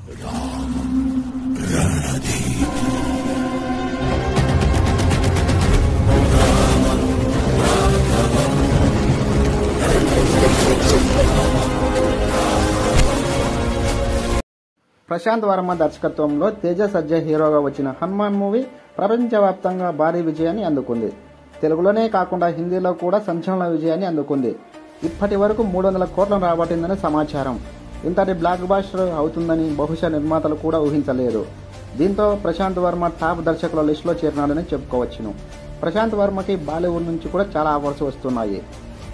ప్రశాంత్ వర్మ దర్శకత్వంలో తేజ సజ్జా హీరోగా వచ్చిన హనుమాన్ మూవీ ప్రపంచవ్యాప్తంగా భారీ విజయాన్ని అందుకుంది. తెలుగులోనే కాకుండా హిందీలో కూడా సంచలన విజయాన్ని అందుకుంది. ఇప్పటి వరకు 300 కోట్లను రాబట్టిందని సమాచారం. ఇంతటి బ్లాక్ బాస్టర్ అవుతుందని బహుశా నిర్మాతలు కూడా ఊహించలేదు. దీంతో ప్రశాంత్ వర్మ టాప్ దర్శకుల లిస్టులో చేరినాడని చెప్పుకోవచ్చును. ప్రశాంత్ వర్మకి బాలీవుడ్ నుంచి కూడా చాలా ఆఫర్స్ వస్తున్నాయి.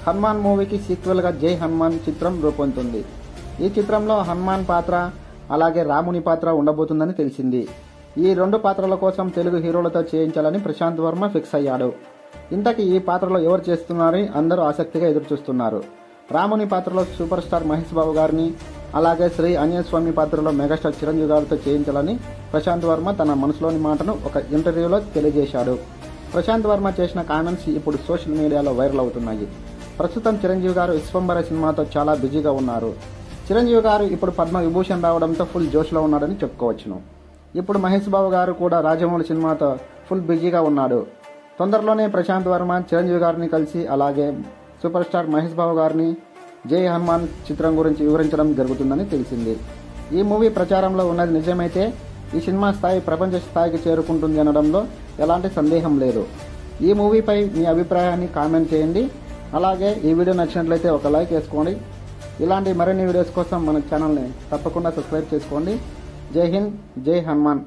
హనుమాన్ మూవీకి సీక్వెల్గా జై హనుమాన్ చిత్రం రూపొందుతుంది. ఈ చిత్రంలో హనుమాన్ పాత్ర అలాగే రాముని పాత్ర ఉండబోతుందని తెలిసింది. ఈ 2 పాత్రల కోసం తెలుగు హీరోలతో చేయించాలని ప్రశాంత్ వర్మ ఫిక్స్ అయ్యాడు. ఇంతకీ ఈ పాత్రలో ఎవరు చేస్తున్నారని అందరూ ఆసక్తిగా ఎదురుచూస్తున్నారు. రాముని పాత్రలో సూపర్ స్టార్ మహేష్ బాబు గారిని, అలాగే శ్రీ ఆంజనేయ స్వామి పాత్రలో మెగాస్టార్ చిరంజీవి గారితో చేయించాలని ప్రశాంత్ వర్మ తన మనసులోని మాటను ఒక ఇంటర్వ్యూలో తెలియజేశాడు. ప్రశాంత్ వర్మ చేసిన కామెంట్స్ ఇప్పుడు సోషల్ మీడియాలో వైరల్ అవుతున్నాయి. ప్రస్తుతం చిరంజీవి గారు విశ్వంబర సినిమాతో చాలా బిజీగా ఉన్నారు. చిరంజీవి గారు ఇప్పుడు పద్మ విభూషణ్ రావడంతో ఫుల్ జోష్లో ఉన్నాడని చెప్పుకోవచ్చును. ఇప్పుడు మహేష్ బాబు గారు కూడా రాజమౌళి సినిమాతో ఫుల్ బిజీగా ఉన్నాడు. తొందరలోనే ప్రశాంత్ వర్మ చిరంజీవి గారిని కలిసి అలాగే సూపర్ స్టార్ మహేష్ బాబు గారిని జై హనుమాన్ చిత్రం గురించి వివరించడం జరుగుతుందని తెలిసింది. ఈ మూవీ ప్రచారంలో ఉన్నది నిజమైతే ఈ సినిమా స్థాయి ప్రపంచ స్థాయికి చేరుకుంటుంది అనడంలో ఎలాంటి సందేహం లేదు. ఈ మూవీపై మీ అభిప్రాయాన్ని కామెంట్ చేయండి. అలాగే ఈ వీడియో నచ్చినట్లయితే ఒక లైక్ వేసుకోండి. ఇలాంటి మరిన్ని వీడియోస్ కోసం మన ఛానల్ని తప్పకుండా సబ్స్క్రైబ్ చేసుకోండి. జై హింద్, జై హనుమాన్.